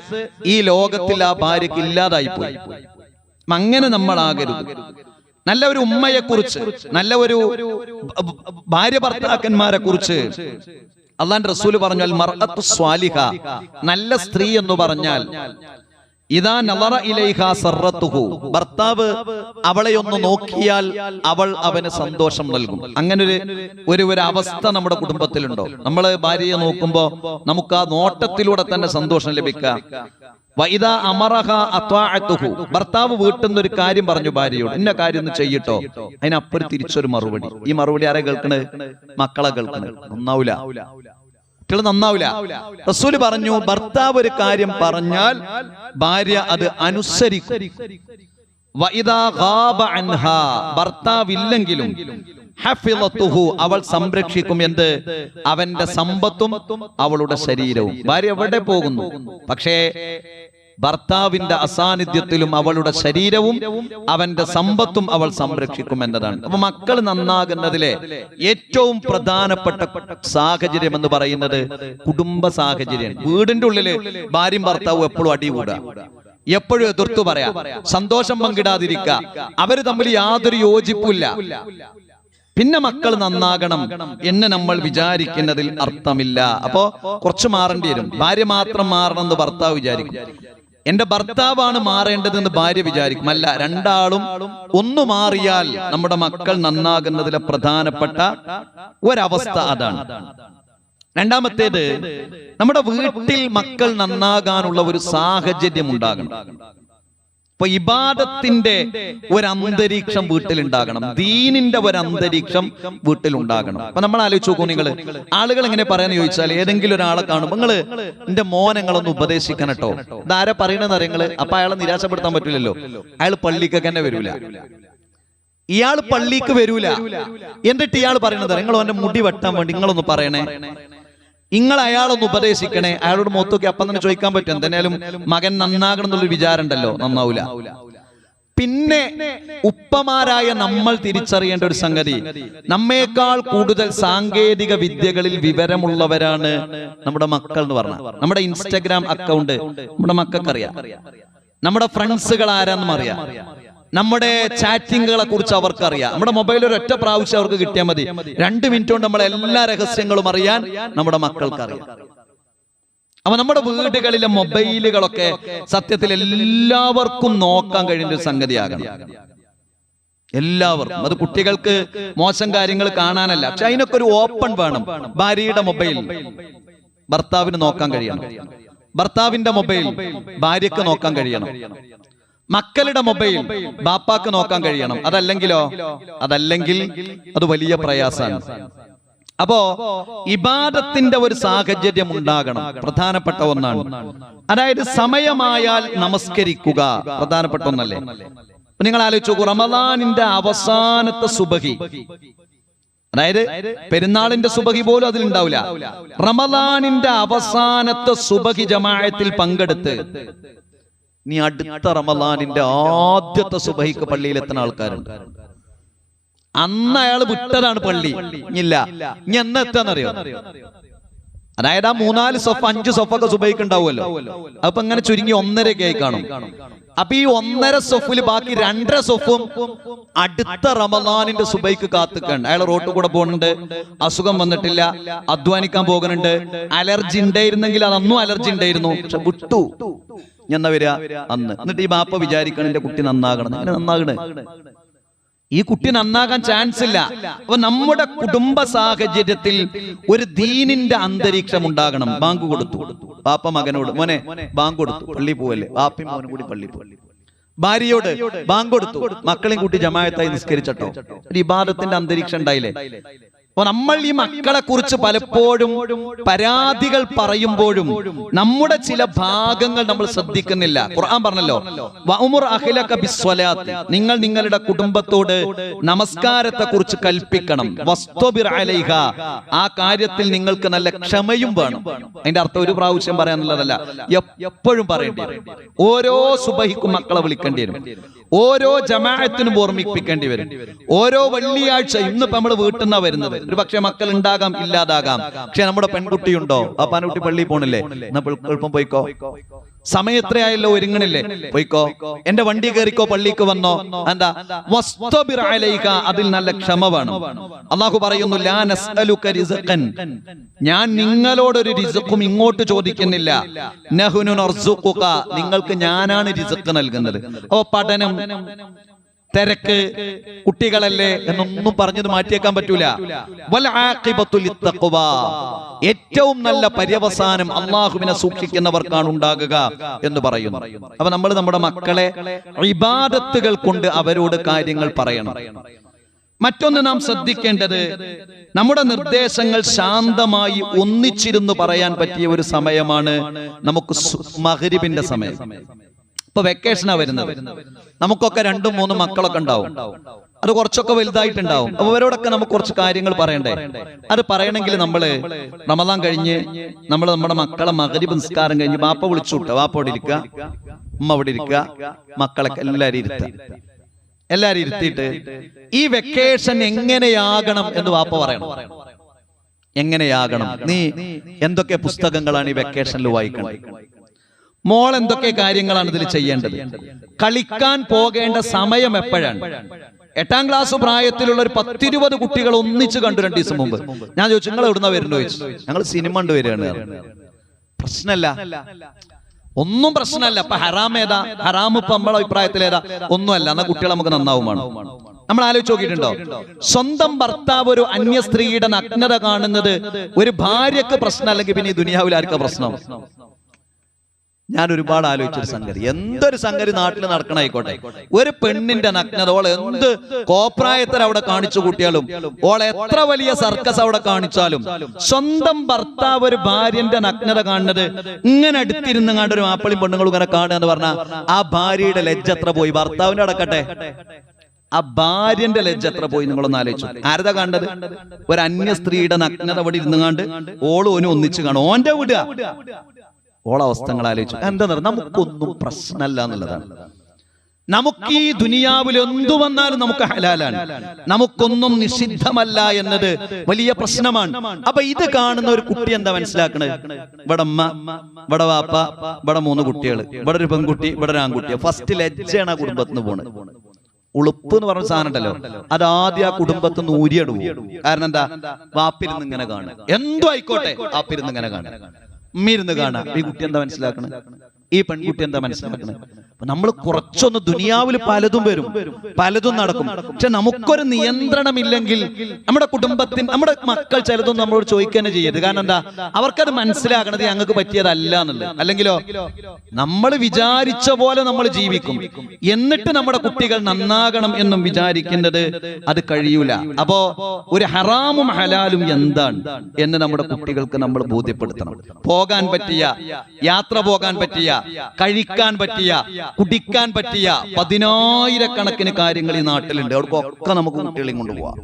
ഈ ലോകത്തിൽ ആ ഭാര്യക്ക് ഇല്ലാതായി പോയി. അങ്ങനെ നമ്മളാകരുത്. നല്ല ഒരു ഉമ്മയെ കുറിച്ച്, നല്ല ഒരു ഭാര്യ ഭർത്താക്കന്മാരെ കുറിച്ച് അല്ലാഹുവിന്റെ റസൂല് പറഞ്ഞാൽ മർഅത്തു സ്വാലിഹ, നല്ല സ്ത്രീ എന്ന് പറഞ്ഞാൽ ഇദാ നളറ ഇലൈഹ സറത്തുഹു, ഭർത്താവ് അവളെ ഒന്ന് നോക്കിയാൽ അവൾ അവന് സന്തോഷം നൽകും. അങ്ങനെ ഒരു അവസ്ഥ നമ്മുടെ കുടുംബത്തിലുണ്ടോ? നമ്മൾ ഭാര്യയെ നോക്കുമ്പോ നമുക്ക് ആ നോട്ടത്തിലൂടെ തന്നെ സന്തോഷം ലഭിക്കാം. വഇദാ അമറഹ അത്വഅതുഹു, ഭർത്താവ് വീട്ടിൽ നിന്ന് ഒരു കാര്യം പറഞ്ഞു ഭാര്യയോട്, ഇന്ന കാര്യം ഒന്ന് ചെയ്യട്ടോ, അതിനപ്പുറം തിരിച്ചൊരു മറുപടി. ഈ മറുപടി ആരെ കേൾക്കണേ? മക്കളെ കേൾക്കണേ. നന്നാവൂല, കുട്ടികൾ നന്നാവൂല. റസൂല് പറഞ്ഞു, ഭർത്താവ് ഒരു കാര്യം പറഞ്ഞാൽ ഭാര്യ അത് അനുസരിക്കും. വഇദാ ഗാബ അൻഹാ, ഭർത്താവില്ലെങ്കിലും ഹഫിളതുഹു, അവൾ സംരക്ഷിക്കും. എന്ത്? അവന്റെ സമ്പത്തും അവളുടെ ശരീരവും. ഭാര്യ എവിടെ പോകുന്നു, പക്ഷേ ഭർത്താവിന്റെ അസാന്നിധ്യത്തിലും അവളുടെ ശരീരവും അവന്റെ സമ്പത്തും അവൾ സംരക്ഷിക്കും എന്നതാണ്. അപ്പൊ മക്കൾ നന്നാകുന്നതിലെ ഏറ്റവും പ്രധാനപ്പെട്ട സാഹചര്യം എന്ന് പറയുന്നത് കുടുംബ സാഹചര്യം. വീടിന്റെ ഉള്ളില് ഭാര്യയും ഭർത്താവും എപ്പോഴും അടികൂടുക, എപ്പോഴും എതിർത്തു പറയാ, സന്തോഷം പങ്കിടാതിരിക്കുക, അവര് തമ്മിൽ യാതൊരു യോജിപ്പില്ല. പിന്നെ മക്കൾ നന്നാകണം എന്ന് നമ്മൾ വിചാരിക്കുന്നതിൽ അർത്ഥമില്ല. അപ്പോ കുറച്ച് മാറേണ്ടി വരും. ഭാര്യ മാത്രം മാറണം എന്ന് ഭർത്താവ് വിചാരിക്കും, എന്റെ ഭർത്താവാണ് മാറേണ്ടതെന്ന് ഭാര്യ വിചാരിക്കും. അല്ല, രണ്ടാളും ഒന്ന് മാറിയാൽ നമ്മുടെ മക്കൾ നന്നാകുന്നതിലെ പ്രധാനപ്പെട്ട ഒരവസ്ഥ അതാണ്. രണ്ടാമത്തേത്, നമ്മുടെ വീട്ടിൽ മക്കൾ നന്നാകാനുള്ള ഒരു സാഹചര്യം ഉണ്ടാകണം. അപ്പൊ ഇബാദത്തിന്റെ ഒരു അന്തരീക്ഷം വീട്ടിലുണ്ടാകണം, ദീനിന്റെ ഒരു അന്തരീക്ഷം വീട്ടിലുണ്ടാകണം. അപ്പൊ നമ്മൾ ആലോചിച്ച് നോക്കൂ, നിങ്ങൾ ആളുകൾ എങ്ങനെ പറയാന്ന് ചോദിച്ചാൽ, ഏതെങ്കിലും ഒരാളെ കാണും, നിങ്ങള് എന്റെ മോനങ്ങളൊന്ന് ഉപദേശിക്കണം കേട്ടോ, ഇതാരെ പറയണെന്ന് അറിയങ്ങള്. അപ്പൊ അയാളെ നിരാശപ്പെടുത്താൻ പറ്റില്ലല്ലോ. അയാൾ പള്ളിക്കൊക്കെ തന്നെ വരൂല, ഇയാൾ പള്ളിക്ക് വരൂല. എന്നിട്ട് ഇയാൾ പറയണത്, നിങ്ങൾ അവന്റെ മുടി വെട്ടാൻ വേണ്ടി നിങ്ങളൊന്ന് പറയണേ, നിങ്ങൾ അയാളൊന്ന് ഉപദേശിക്കണേ. അയാളോട് മൊത്തമൊക്കെ അപ്പം തന്നെ ചോദിക്കാൻ പറ്റും, എന്തായാലും മകൻ നന്നാകണം എന്നുള്ളൊരു വിചാരം ഉണ്ടല്ലോ, നന്നാവൂല. പിന്നെ ഉപ്പമാരായ നമ്മൾ തിരിച്ചറിയേണ്ട ഒരു സംഗതി, നമ്മേക്കാൾ കൂടുതൽ സാങ്കേതിക വിദ്യകളിൽ വിവരമുള്ളവരാണ് നമ്മുടെ മക്കൾ എന്ന് പറഞ്ഞാൽ. നമ്മുടെ ഇൻസ്റ്റഗ്രാം അക്കൗണ്ട് നമ്മുടെ മക്കൾക്കറിയാം, നമ്മുടെ ഫ്രണ്ട്സുകൾ ആരാന്നും അറിയാം, നമ്മുടെ ചാറ്റിങ്ങുകളെ കുറിച്ച് അവർക്കറിയാം. നമ്മുടെ മൊബൈൽ ഒരു ഒറ്റ പ്രാവശ്യം അവർക്ക് കിട്ടിയാൽ മതി, 2 മിനിറ്റ് കൊണ്ട് നമ്മളെ എല്ലാ രഹസ്യങ്ങളും അറിയാൻ നമ്മുടെ മക്കൾക്കറിയാം. അപ്പൊ നമ്മുടെ വീടുകളിലെ മൊബൈലുകളൊക്കെ സത്യത്തിൽ എല്ലാവർക്കും നോക്കാൻ കഴിയുന്ന ഒരു സംഗതിയാകണം. എല്ലാവർക്കും. അത് കുട്ടികൾക്ക് മോശം കാര്യങ്ങൾ കാണാനല്ല, പക്ഷെ അതിനൊക്കെ ഒരു ഓപ്പൺ വേണം. ഭാര്യയുടെ മൊബൈൽ ഭർത്താവിന് നോക്കാൻ കഴിയണം, ഭർത്താവിന്റെ മൊബൈൽ ഭാര്യക്ക് നോക്കാൻ കഴിയണം, മക്കളുടെ മൊബൈൽ ബാപ്പാക്ക് നോക്കാൻ കഴിയണം. അതല്ലെങ്കിൽ അത് വലിയ പ്രയാസമാണ്. അപ്പോ ഇബാദത്തിന്റെ ഒരു സാഹചര്യം ഉണ്ടാകണം, പ്രധാനപ്പെട്ട ഒന്നാണ്. അതായത് സമയമായാൽ നമസ്കരിക്കുക പ്രധാനപ്പെട്ട ഒന്നല്ലേ. നിങ്ങൾ ആലോചിച്ച് നോക്കൂ, റമദാനിന്റെ അവസാനത്തെ സുബഹി, അതായത് പെരുന്നാളിന്റെ സുബഹി പോലും അതിലുണ്ടാവില്ല, റമദാനിന്റെ അവസാനത്തെ സുബഹി ജമാഅത്തിൽ പങ്കെടുത്ത് നീ അടുത്ത റമദാനിന്റെ ആദ്യത്തെ സുബഹിക്ക് പള്ളിയിലെത്തുന്ന ആൾക്കാരുണ്ട്. അന്ന് അയാൾ വിട്ടതാണ് പള്ളി, ഇല്ല ഇനി എന്ന് എത്താന്നറിയോ? അതായത് ആ 3-4 സൊഫ് 5 സൊഫൊക്കെ സുബഹിക്ക് ഉണ്ടാവുമല്ലോ, അപ്പൊ ഇങ്ങനെ ചുരുങ്ങി 1.5 ആയി കാണും. അപ്പൊ ഈ 1.5 സൊഫില് ബാക്കി 2.5 സൊഫും അടുത്ത റമദാനിന്റെ സുബഹിക്ക് കാത്തുക്കണ്ട്. അയാൾ റോട്ടിൽ കൂടെ പോകുന്നുണ്ട്, അസുഖം വന്നിട്ടില്ല, അധ്വാനിക്കാൻ പോകുന്നുണ്ട്, അലർജി ഉണ്ടായിരുന്നെങ്കിൽ അതൊന്നും അലർജി ഉണ്ടായിരുന്നു, പക്ഷെ വിട്ടു എന്നാ വരിക അന്ന്. എന്നിട്ട് ഈ ബാപ്പ വിചാരിക്കണം എന്റെ കുട്ടി നന്നാകണം. അങ്ങനെ നന്നാകണേ? ഈ കുട്ടി നന്നാകാൻ ചാൻസ് ഇല്ല. അപ്പൊ നമ്മുടെ കുടുംബ സാഹചര്യത്തിൽ ഒരു ദീനിന്റെ അന്തരീക്ഷം ഉണ്ടാകണം. ബാങ്ക് കൊടുത്തു, ബാപ്പ മകനോട് മോനെ ബാങ്ക് കൊടുത്തു, പള്ളി പോവല്ലേ, ബാപ്പയും മോനും കൂടി പള്ളി പോവല്ലേ. ഭാര്യയോട് ബാങ്ക് കൊടുത്തു, മക്കളെയും കൂട്ടി ജമാഅത്തായി നിസ്കരിച്ചട്ടോ. ഒരു ഇബാദത്തിന്റെ അന്തരീക്ഷം ഉണ്ടായില്ലേ? അപ്പൊ നമ്മൾ ഈ മക്കളെ കുറിച്ച് പലപ്പോഴും പരാതികൾ പറയുമ്പോഴും നമ്മുടെ ചില ഭാഗങ്ങൾ നമ്മൾ ശ്രദ്ധിക്കുന്നില്ല. ഖുർആൻ പറഞ്ഞല്ലോ, വഅമുർ അഹ്ലക ബിസ്സലാത്തി, നിങ്ങൾ നിങ്ങളുടെ കുടുംബത്തോട് നമസ്കാരത്തെ കുറിച്ച് കൽപ്പിക്കണം. വസ്തബിർ അലൈഹ, ആ കാര്യത്തിൽ നിങ്ങൾക്ക് നല്ല ക്ഷമയും വേണം. അതിന്റെ അർത്ഥം ഒരു പ്രാവശ്യം പറയാനുള്ളതല്ല, എപ്പോഴും പറയേണ്ടി വരും. ഓരോ സുബഹിക്കും മക്കളെ വിളിക്കേണ്ടി വരും, ഓരോ ജമാഅത്തിനും ഓർമ്മിപ്പിക്കേണ്ടി വരും, ഓരോ വെള്ളിയാഴ്ച. ഇന്നിപ്പോ നമ്മൾ വീട്ടിൽ നിന്നാ വരുന്നത്, ഒരു പക്ഷേ മക്കൾ ഉണ്ടാകാം, ഇല്ലാതാകാം. പക്ഷെ നമ്മുടെ പെൺകുട്ടിയുണ്ടോ, ആ പാൻകുട്ടി പള്ളിയിൽ പോണില്ലേ, എന്നാ എളുപ്പം പോയിക്കോ, സമയത്രയായല്ലോ, ഒരുങ്ങണില്ലേ, പോയിക്കോ, എന്റെ വണ്ടി കയറിക്കോ, പള്ളിക്ക് വന്നോ. എന്താ വസ്തബിർ അലൈക, അതിൽ നല്ല ക്ഷമ വേണം. അല്ലാഹു പറയുന്നു, ലാ നസ്അലുക റിസ്ഖൻ, ഞാൻ നിങ്ങളോടൊരു റിസ്ഖും ഇങ്ങോട്ട് ചോദിക്കുന്നില്ല. നഹ്നു നർസുഖുക, നിങ്ങൾക്ക് ഞാനാണ് റിസ്ഖ് നൽകുന്നത്. ഓ പഠനം, തിരക്ക്, കുട്ടികളല്ലേ എന്നൊന്നും പറഞ്ഞത് മാറ്റിയേക്കാൻ പറ്റൂല. വൽ ആഖിബത്തു ലിത്തഖ്വ, ഏറ്റവും നല്ല പര്യവസാനം അല്ലാഹുവിനെ സൂക്ഷിക്കുന്നവർക്കാണ് ഉണ്ടാകുക എന്ന് പറയുന്നു. അപ്പൊ നമ്മൾ നമ്മുടെ മക്കളെ ഇബാദത്തുകൾ കൊണ്ട് അവരോട് കാര്യങ്ങൾ പറയണം. മറ്റൊന്ന് നാം ശ്രദ്ധിക്കേണ്ടത്, നമ്മുടെ നിർദ്ദേശങ്ങൾ ശാന്തമായി ഒന്നിച്ചിരുന്ന് പറയാൻ പറ്റിയ ഒരു സമയമാണ് നമുക്ക് മഗ്രിബിന്റെ സമയം. ഇപ്പൊ വെക്കേഷനാ വരുന്നത്, നമുക്കൊക്കെ 2-3 മക്കളൊക്കെ ഉണ്ടാവും, അത് കുറച്ചൊക്കെ വലുതായിട്ടുണ്ടാവും. അപ്പൊ അവരോടൊക്കെ നമുക്ക് കുറച്ച് കാര്യങ്ങൾ പറയണ്ടേ. അത് പറയണമെങ്കിൽ നമ്മള് റമദാൻ കഴിഞ്ഞ് നമ്മുടെ മക്കളെ മഗ്രിബ് നിസ്കാരം കഴിഞ്ഞ് ബാപ്പ വിളിച്ചു വിട്ട, വാപ്പ അവിടെ ഇരിക്കുക, ഉമ്മ അവിടെ ഇരിക്കുക, മക്കളൊക്കെ എല്ലാരും ഇരുത്തിയിട്ട് ഈ വെക്കേഷൻ എങ്ങനെയാകണം എന്ന് വാപ്പ പറയണം. എങ്ങനെയാകണം, നീ എന്തൊക്കെ പുസ്തകങ്ങളാണ് ഈ വെക്കേഷനിൽ വായിക്കേണ്ടത്, മോൾ എന്തൊക്കെ കാര്യങ്ങളാണ് ഇതിൽ ചെയ്യേണ്ടത്, കളിക്കാൻ പോകേണ്ട സമയം എപ്പോഴാണ്. 8ാം ക്ലാസ് പ്രായത്തിലുള്ള ഒരു 10-20 കുട്ടികൾ ഒന്നിച്ച് കണ്ടു 2 ദിവസം മുമ്പ്. ഞാൻ ചോദിച്ചു, നിങ്ങൾ എവിടുന്ന വരുന്നു ചോദിച്ചു. ഞങ്ങൾ സിനിമ കണ്ടു വരികയാണ്. പ്രശ്നമല്ല, ഒന്നും പ്രശ്നമല്ല. ഇപ്പൊ ഹറാം ഏതാ, ഹറാം ഇപ്പൊ നമ്മളെ അഭിപ്രായത്തിൽ ഏതാ, ഒന്നുമല്ല. എന്നാൽ കുട്ടികൾ നമുക്ക് നന്നാവുമാണ്. നമ്മൾ ആലോചിച്ച് നോക്കിയിട്ടുണ്ടോ, സ്വന്തം ഭർത്താവ് ഒരു അന്യ സ്ത്രീയുടെ നഗ്നത കാണുന്നത് ഒരു ഭാര്യക്ക് പ്രശ്നം, അല്ലെങ്കിൽ പിന്നെ ഈ ദുനിയാവിൽ ആർക്കാ പ്രശ്നം? ഞാൻ ഒരുപാട് ആലോചിച്ചൊരു സംഗതി, എന്തൊരു സംഗതി നാട്ടിൽ നടക്കണായിക്കോട്ടെ, ഒരു പെണ്ണിന്റെ നഗ്നത ഓളെ എന്ത് കോപ്രായത്തിൽ അവിടെ കാണിച്ചു കൂട്ടിയാലും, ഓളെ എത്ര വലിയ സർക്കസ് അവിടെ കാണിച്ചാലും, സ്വന്തം ഭർത്താവ് ഒരു ഭാര്യന്റെ നഗ്നത കാണുന്നത് ഇങ്ങനെ അടുത്തിരുന്ന് കണ്ട ഒരു മാപ്പിളി പെണ്ണുങ്ങളും ഇങ്ങനെ കാണുക എന്ന് പറഞ്ഞാൽ ആ ഭാര്യയുടെ ലജ്ജ എത്ര പോയി. ഭർത്താവിന്റെ അടക്കട്ടെ, ആ ഭാര്യന്റെ ലജ്ജ എത്ര പോയി. നിങ്ങളൊന്ന് ആലോചിച്ചു. ആരതാ കണ്ടത്? ഒരു അന്യ സ്ത്രീയുടെ നഗ്നത അവിടെ ഇരുന്നുകാണ്ട് ഓളും ഓനും ഒന്നിച്ച് കാണും, ഓന്റെ വിടുക. ഓളവസ്ഥകൾ ആലോചിച്ചു. എന്താ പറയുക, നമുക്കൊന്നും പ്രശ്നമല്ല എന്നുള്ളതാണ്. നമുക്ക് ഈ ദുനിയാവിൽ എന്തു വന്നാലും നമുക്ക് ഹലാലാണ്, നമുക്കൊന്നും നിഷിദ്ധമല്ല എന്നത് വലിയ പ്രശ്നമാണ്. അപ്പൊ ഇത് കാണുന്ന ഒരു കുട്ടി എന്താ മനസ്സിലാക്കണത്? ഇവിടെ അമ്മ, ഇവിടെ വാപ്പ, ഇവിടെ 3 കുട്ടികൾ, ഇവിടെ ഒരു പെൺകുട്ടി, ഇവിടെ ഒരു ആൺകുട്ടി. ഫസ്റ്റ് ലജ്ജയാണ് ആ കുടുംബത്തിന് പോണത്. ഉളുപ്പ് എന്ന് പറഞ്ഞ സാധനം ഉണ്ടല്ലോ, അത് ആദ്യം ആ കുടുംബത്തിൽ നിന്ന് ഊരിയിടും. കാരണം എന്താ, വാപ്പിരുന്ന് ഇങ്ങനെ കാണുക, എന്തോ ആയിക്കോട്ടെ, വാപ്പിരുന്ന് ഇങ്ങനെ കാണുക, ഉമ്മയിരുന്ന് കാണാം. ഈ കുട്ടി എന്താ മനസ്സിലാക്കണേ, ഈ പെൺകുട്ടി എന്താ മനസ്സിലാക്കണേ? നമ്മൾ കുറച്ചൊന്ന്, ദുനിയാവിൽ പലതും വരും, പലതും നടക്കും. പക്ഷെ നമുക്കൊരു നിയന്ത്രണമില്ലെങ്കിൽ നമ്മുടെ കുടുംബത്തിന്, നമ്മുടെ മക്കൾ ചിലതൊന്നും നമ്മളോട് ചോദിക്കുക തന്നെ ചെയ്യരുത്. കാരണം എന്താ, അവർക്കത് മനസ്സിലാക്കണത് ഞങ്ങൾക്ക് പറ്റിയതല്ല എന്നുള്ളത്. അല്ലെങ്കിലോ നമ്മൾ വിചാരിച്ച പോലെ നമ്മൾ ജീവിക്കും, എന്നിട്ട് നമ്മുടെ കുട്ടികൾ നന്നാകണം എന്നും വിചാരിക്കുന്നത് അത് കഴിയൂല. അപ്പോ ഒരു ഹറാമും ഹലാലും എന്താണ് എന്ന് നമ്മുടെ കുട്ടികൾക്ക് നമ്മൾ ബോധ്യപ്പെടുത്തണം. പോകാൻ പറ്റിയ, യാത്ര പോകാൻ പറ്റിയ, കഴിക്കാൻ പറ്റിയ, കുടിക്കാൻ പറ്റിയ 10,000-കണക്കിന് കാര്യങ്ങൾ ഈ നാട്ടിലുണ്ട്. അവർക്കൊക്കെ നമുക്ക് കുട്ടികളെയും കൊണ്ടുപോകാം,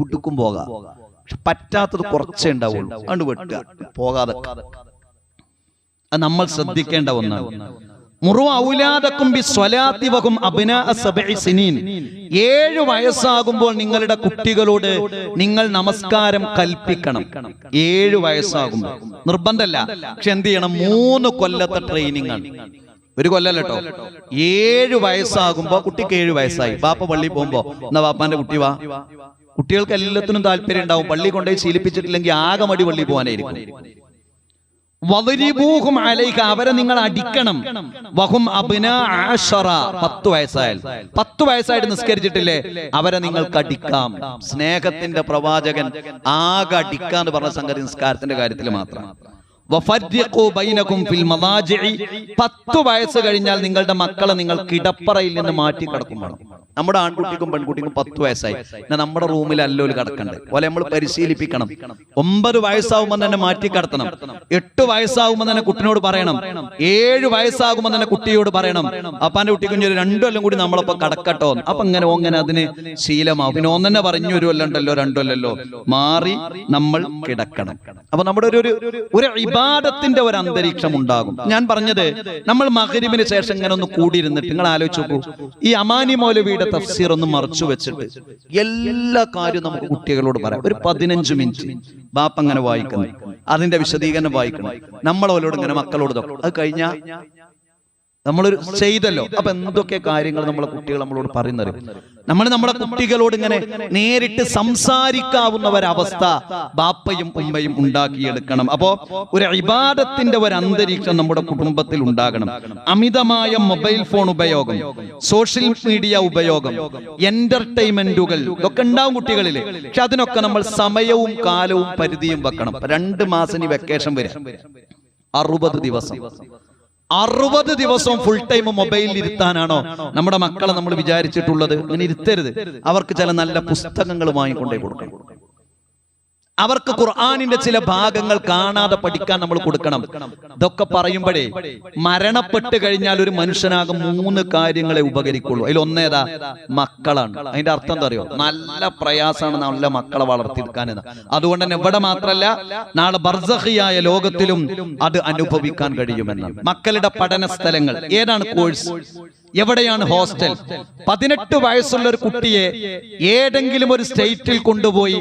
വീട്ടുക്കും പോകാം. പക്ഷെ പറ്റാത്തത് കുറച്ചേ ഉണ്ടാവുള്ളൂ, അതുകൊണ്ട് വെട്ടുക, പോകാതെ. അത് നമ്മൾ ശ്രദ്ധിക്കേണ്ട ഒന്നാണ്. മുറു ഔലാദക്കും ബിസ്വലാത്തി വഹും അബ്നാഅ 7 സിനീൻ, 7 വയസ്സാകുമ്പോൾ നിങ്ങളുടെ കുട്ടികളോട് നിങ്ങൾ നമസ്കാരം കൽപ്പിക്കണം. 7 വയസ്സാകുമ്പോൾ നിർബന്ധമല്ല, പക്ഷെ എന്ത് ചെയ്യണം, 3 കൊല്ലത്തെ ട്രെയിനിങ് ആണ്. 1 കൊല്ലല്ല കേട്ടോ. 7 വയസ്സാകുമ്പോ, കുട്ടിക്ക് 7 വയസ്സായി, ബാപ്പ പള്ളിയിൽ പോകുമ്പോ എന്നാ ബാപ്പാന്റെ കുട്ടി വാ. കുട്ടികൾക്ക് എല്ലാത്തിനും താല്പര്യം ഉണ്ടാവും. പള്ളി കൊണ്ടുപോയി ശീലിപ്പിച്ചിട്ടില്ലെങ്കിൽ ആകെ മടി പള്ളി പോകാനായിരിക്കും. വദരിബൂഹും അലൈക, അവരെ നിങ്ങൾ അടിക്കണം. വഹും അബ്നാ 10, 10 വയസ്സായാൽ, 10 വയസ്സായിട്ട് നിസ്കരിച്ചിട്ടില്ലേ, അവരെ നിങ്ങൾക്ക് അടിക്കാം. സ്നേഹത്തിന്റെ പ്രവാചകൻ ആകെ അടിക്കാന്ന് പറഞ്ഞ സംഗതി നിസ്കാരത്തിന്റെ കാര്യത്തിൽ മാത്രം. വഫർരിഖൂ ബൈനകും ഫിൽ മദാജിഇ 10 വയസ്സ് കഴിഞ്ഞാൽ നിങ്ങളുടെ മക്കളെ നിങ്ങൾ കിടപ്പറയിൽ നിന്ന് മാറ്റി കിടക്കും വേണം. നമ്മുടെ ആൺകുട്ടിക്കും പെൺകുട്ടിക്കും 10 വയസ്സായി, എന്നാൽ നമ്മുടെ റൂമിൽ അല്ലോല് കിടക്കണ്ട് പോലെ നമ്മൾ പരിശീലിപ്പിക്കണം. 9 വയസ്സാകുമ്പോൾ തന്നെ മാറ്റി കിടത്തണം. 8 വയസ്സാകുമ്പോൾ തന്നെ കുട്ടിനോട് പറയണം. 7 വയസ്സാകുമ്പോൾ തന്നെ കുട്ടിയോട് പറയണം, അപ്പാന്റെ കുട്ടി കുഞ്ഞൊരു 2 കൊല്ലം കൂടി നമ്മളപ്പോ കടക്കട്ടോ. അപ്പൊ അങ്ങനെ അതിന് ശീലമാവും. പിന്നെ ഒന്നെ പറഞ്ഞു 1 കൊല്ലം ഉണ്ടല്ലോ 2 കൊല്ലല്ലോ മാറി നമ്മൾ കിടക്കണം. അപ്പൊ നമ്മുടെ ഒരു ഇബാദത്തിന്റെ ഒരു അന്തരീക്ഷം ഉണ്ടാകും. ഞാൻ പറഞ്ഞത്, നമ്മൾ മഗ്രിബിന് ശേഷം ഇങ്ങനെ ഒന്ന് കൂടിയിരുന്നിട്ട് നിങ്ങൾ ആലോചിച്ച് നോക്കൂ, ഈ അമാനി മൗലവിയുടെ തഫ്സീർ ഒന്ന് മറച്ചു വെച്ചിട്ട് എല്ലാ കാര്യവും നമുക്ക് കുട്ടികളോട് പറയാം. ഒരു 15 മിനിറ്റ് ബാപ്പ അങ്ങനെ വായിക്കുന്നു, അതിന്റെ വിശദീകരണം വായിക്കണം. നമ്മളോട് ഇങ്ങനെ മക്കളോട് അത് കഴിഞ്ഞാൽ നമ്മളൊരു ചെയ്തല്ലോ. അപ്പൊ എന്തൊക്കെ കാര്യങ്ങൾ നമ്മളെ കുട്ടികൾ നമ്മളോട് പറയുന്നത്. നമ്മുടെ കുട്ടികളോട് ഇങ്ങനെ നേരിട്ട് സംസാരിക്കാവുന്ന ഒരവസ്ഥ ബാപ്പയും ഉമ്മയും ഉണ്ടാക്കിയെടുക്കണം. അപ്പോ ഒരു ഇബാദത്തിന്റെ ഒരു അന്തരീക്ഷം നമ്മുടെ കുടുംബത്തിൽ ഉണ്ടാകണം. അമിതമായ മൊബൈൽ ഫോൺ ഉപയോഗം, സോഷ്യൽ മീഡിയ ഉപയോഗം, എന്റർടൈൻമെന്റുകൾ ഇതൊക്കെ ഉണ്ടാവും കുട്ടികളിൽ. പക്ഷെ അതിനൊക്കെ നമ്മൾ സമയവും കാലവും പരിധിയും വെക്കണം. 2 മാസം വെക്കേഷൻ വരെ 60 ദിവസം 60 ദിവസവും ഫുൾ ടൈം മൊബൈലിൽ ഇരുത്താനാണോ നമ്മുടെ മക്കളെ നമ്മൾ വിചാരിച്ചിട്ടുള്ളത്? അങ്ങനെ ഇരുത്തരുത്. അവർക്ക് ചില നല്ല പുസ്തകങ്ങൾ വാങ്ങിക്കൊണ്ടേ കൊടുക്കണം. അവർക്ക് ഖുർആനിന്റെ ചില ഭാഗങ്ങൾ കാണാതെ പഠിക്കാൻ നമ്മൾ കൊടുക്കണം. ഇതൊക്കെ പറയുമ്പോഴേ മരണപ്പെട്ട് കഴിഞ്ഞാൽ ഒരു മനുഷ്യനാകും 3 കാര്യങ്ങളെ ഉപകരിക്കുള്ളൂ. അതിൽ ഒന്നേതാ? മക്കളാണ്. അതിന്റെ അർത്ഥം എന്താ അറിയോ? നല്ല പ്രയാസമാണ് നല്ല മക്കളെ വളർത്തിയെടുക്കാനെന്ന്. അതുകൊണ്ട് തന്നെ ഇവിടെ മാത്രല്ല, നാളെ ബർസഖിയായ ലോകത്തിലും അത് അനുഭവിക്കാൻ കഴിയുമെന്നാണ്. മക്കളുടെ പഠന സ്ഥലങ്ങൾ ഏതാണ്? കോഴ്സ് എവിടെയാണ്? ഹോസ്റ്റൽ. 18 വയസ്സുള്ള ഒരു കുട്ടിയെ ഏതെങ്കിലും ഒരു സ്റ്റേറ്റിൽ കൊണ്ടുപോയി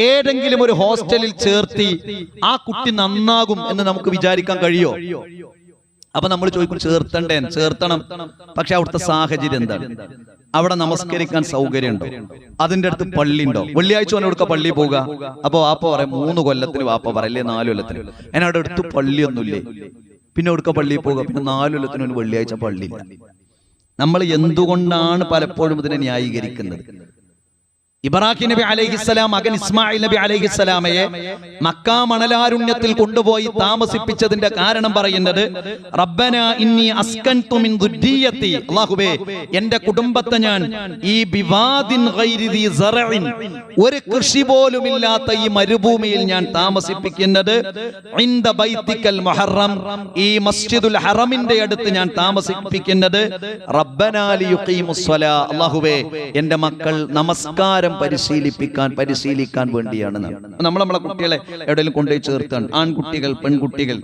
ഏതെങ്കിലും ഒരു ഹോസ്റ്റലിൽ ചേർത്തി ആ കുട്ടി നന്നാകും എന്ന് നമുക്ക് വിചാരിക്കാൻ കഴിയോ? അപ്പൊ നമ്മൾ ചോദിക്കും, ചേർത്തണം. പക്ഷെ അവിടുത്തെ സാഹചര്യം എന്താണ്? അവിടെ നമസ്കരിക്കാൻ സൗകര്യമുണ്ടോ? അതിന്റെ അടുത്ത് പള്ളി ഉണ്ടോ? വെള്ളിയാഴ്ച അവനോട് പള്ളി പോവുക. അപ്പൊ വാപ്പ പറയാം 3 കൊല്ലത്തിന് വാപ്പ പറയല്ലേ 4 കൊല്ലത്തിന്. അതിനവിടെ അടുത്ത് പള്ളിയൊന്നുമില്ലേ? പിന്നെ എടുക്ക പള്ളിയിൽ പോവുക. പിന്നെ 4 കൊല്ലത്തിന് ഒരു വെള്ളിയാഴ്ച പള്ളിയില്ല. നമ്മൾ എന്തുകൊണ്ടാണ് പലപ്പോഴും ഇതിനെ ന്യായീകരിക്കുന്നത്? ഇബ്രാഹിം നബി അലൈഹിസ്സലാം മകൻ ഇസ്മായിൽ നബി അലൈഹിസ്സലാമയെ മക്ക മണലാരുണ്യത്തിൽ കൊണ്ടുപോയി താമസിപ്പിച്ചതിന്റെ കാരണം പറയുന്നത്, റബ്ബന ഇന്നി അസ്കൻതു മിൻ ദുർരിയത്തി, അല്ലാഹുവേ എന്റെ കുടുംബത്തെ ഞാൻ ഈ ബിവാദിൻ ഗൈരി ദി സറഇൻ, ഒരു കൃഷി പോലും ഇല്ലാത്ത ഈ മരുഭൂമിയിൽ ഞാൻ താമസിപ്പിക്കുന്നത്, ഇൻദ ബൈതിക്കൽ മുഹറം, ഈ മസ്ജിദുൽ ഹറമിന്റെ അടുത്ത് ഞാൻ താമസിപ്പിക്കുന്നത്, റബ്ബന ലിയുഖീമുസ്സലാ, അല്ലാഹുവേ എന്റെ മക്കൾ നമസ്കാരം പരിശീലിക്കാൻ വേണ്ടിയാണ്. നമ്മളെ കുട്ടികളെ എവിടെയെങ്കിലും കൊണ്ടുപോയി ചേർത്താണ്. ആൺകുട്ടികൾ പെൺകുട്ടികൾ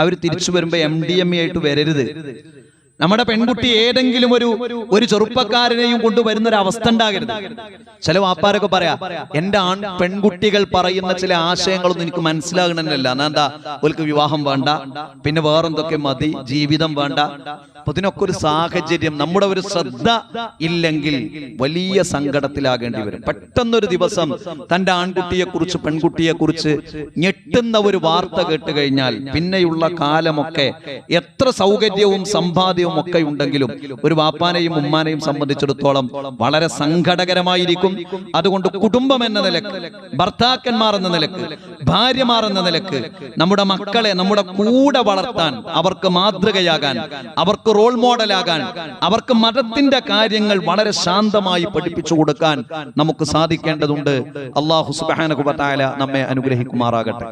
അവർ തിരിച്ചു വരുമ്പോ MDMA ആയിട്ട് വരരുത്. നമ്മുടെ പെൺകുട്ടി ഏതെങ്കിലും ഒരു ചെറുപ്പക്കാരനെയും കൊണ്ടുവരുന്ന ഒരു അവസ്ഥ ഉണ്ടാകരുത്. ചില വാപ്പാരൊക്കെ പറയാ, എന്റെ പെൺകുട്ടികൾ പറയുന്ന ചില ആശയങ്ങളൊന്നും എനിക്ക് മനസ്സിലാകണമെന്നില്ല. എന്താ, അവർക്ക് വിവാഹം വേണ്ട, പിന്നെ വേറെന്തൊക്കെ മതി, ജീവിതം വേണ്ട. അപ്പൊ ഇതിനൊക്കെ ഒരു സാഹചര്യം, നമ്മുടെ ഒരു ശ്രദ്ധ ഇല്ലെങ്കിൽ വലിയ സങ്കടത്തിലാകേണ്ടി വരും. പെട്ടെന്നൊരു ദിവസം തന്റെ ആൺകുട്ടിയെ കുറിച്ച് പെൺകുട്ടിയെ കുറിച്ച് ഞെട്ടുന്ന ഒരു വാർത്ത കേട്ട് കഴിഞ്ഞാൽ പിന്നെയുള്ള കാലമൊക്കെ എത്ര സൗകര്യവും സമ്പാദ്യവും ഒക്കെ ഉണ്ടെങ്കിലും ഒരു വാപ്പാനെയും ഉമ്മാനെയും സംബന്ധിച്ചിടത്തോളം വളരെ സങ്കടകരമായിരിക്കും. അതുകൊണ്ട് കുടുംബം എന്ന നിലക്ക്, ഭർത്താക്കന്മാർ എന്ന നിലക്ക്, ഭാര്യമാർ എന്ന നിലക്ക് നമ്മുടെ മക്കളെ നമ്മുടെ കൂടെ വളർത്താൻ, അവർക്ക് മാതൃകയാകാൻ, അവർക്ക് റോൾ മോഡലാകാൻ, അവർക്ക് മതത്തിന്റെ കാര്യങ്ങൾ വളരെ ശാന്തമായി പഠിപ്പിച്ചു കൊടുക്കാൻ നമുക്ക് സാധിക്കേണ്ടതുണ്ട്. അല്ലാഹു സുബ്ഹാനഹു വ തആല നമ്മെ അനുഗ്രഹിക്കുമാറാകട്ടെ.